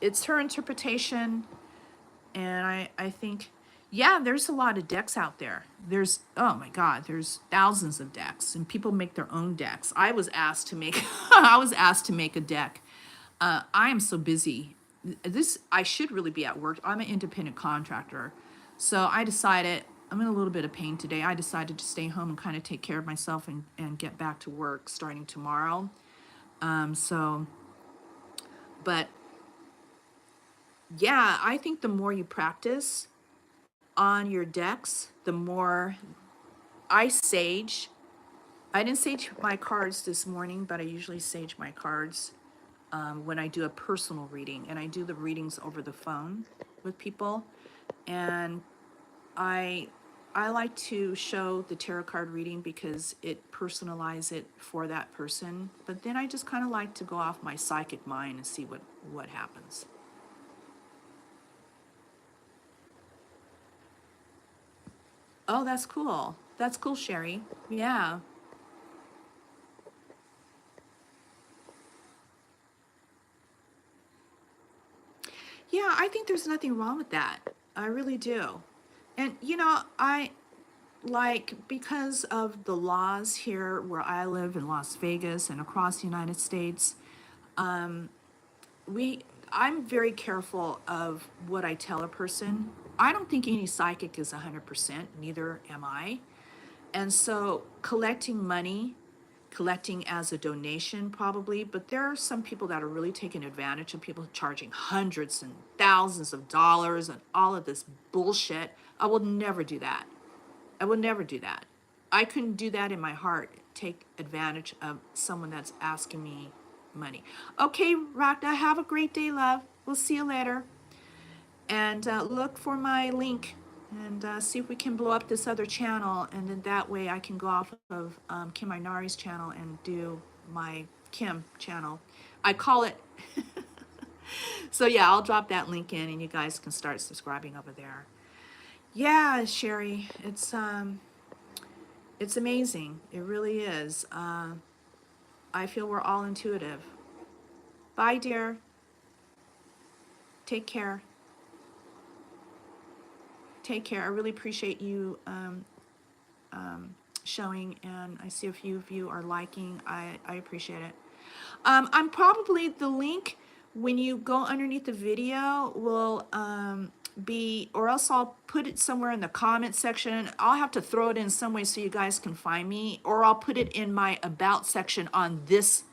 it's her interpretation, and I think, yeah, there's a lot of decks out there. Oh my God, there's thousands of decks, and people make their own decks. I was asked to make, I was asked to make a deck. I am so busy. I should really be at work. I'm an independent contractor. So I decided, I'm in a little bit of pain today. I decided to stay home and kind of take care of myself and get back to work starting tomorrow. But yeah, I think the more you practice on your decks, the more I sage. I didn't sage my cards this morning, but I usually sage my cards when I do a personal reading, and I do the readings over the phone with people. And I like to show the tarot card reading because it personalizes it for that person. But then I just kind of like to go off my psychic mind and see what happens. Oh, that's cool. That's cool, Sherry. Yeah. Yeah, I think there's nothing wrong with that. I really do. And like, because of the laws here where I live in Las Vegas and across the United States, we I'm very careful of what I tell a person. I don't think any psychic is 100%, neither am I. And so collecting money, collecting as a donation probably, but there are some people that are really taking advantage of people charging hundreds and thousands of dollars and all of this bullshit. I will never do that. I will never do that. I couldn't do that in my heart, take advantage of someone that's asking me money. Okay, Ragna, have a great day, love. We'll see you later. And look for my link and see if we can blow up this other channel. And then that way I can go off of Kim Inari's channel and do my Kim channel. I call it. So yeah, I'll drop that link in and you guys can start subscribing over there. Yeah, Sherry, it's amazing. It really is. I feel we're all intuitive. Bye, dear. Take care. Take care. I really appreciate you showing, and I see a few of you are liking. I appreciate it. I'm probably, the link when you go underneath the video will be, or else I'll put it somewhere in the comment section. I'll have to throw it in some way so you guys can find me, or I'll put it in my about section on this.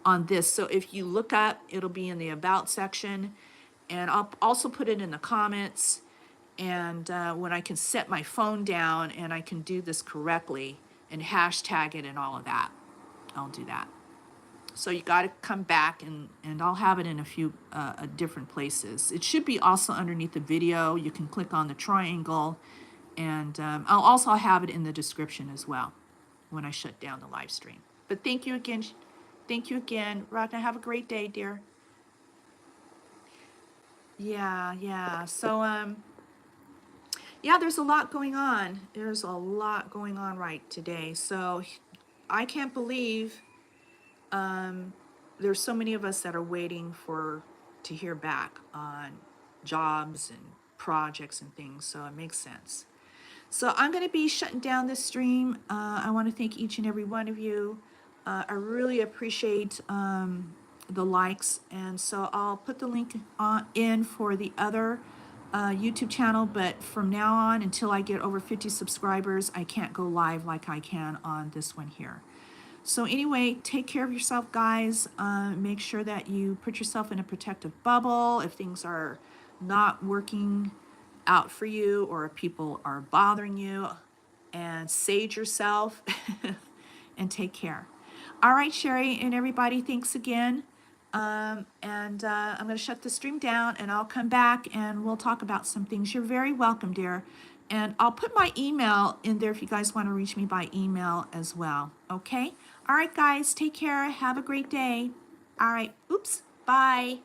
So if you look up, it'll be in the about section, and I'll also put it in the comments. And when I can set my phone down and I can do this correctly and hashtag it and all of that, I'll do that. So you got to come back, and I'll have it in a few different places. It should be also underneath the video. You can click on the triangle, and I'll also have it in the description as well when I shut down the live stream. But thank you again. Thank you again. Ragna, have a great day, dear. Yeah. So, yeah, there's a lot going on. There's a lot going on right today. So I can't believe there's so many of us that are waiting to hear back on jobs and projects and things. So it makes sense. So I'm going to be shutting down this stream. I want to thank each and every one of you. I really appreciate the likes. And so I'll put the link in for the other YouTube channel, but from now on until I get over 50 subscribers, I can't go live like I can on this one here. So anyway, take care of yourself, guys. Make sure that you put yourself in a protective bubble if things are not working out for you or if people are bothering you, and sage yourself and take care. All right, Sherry and everybody, thanks again. I'm going to shut the stream down, and I'll come back and we'll talk about some things. You're very welcome, dear. And I'll put my email in there if you guys want to reach me by email as well. Okay? All right, guys, take care. Have a great day. All right. Oops. Bye.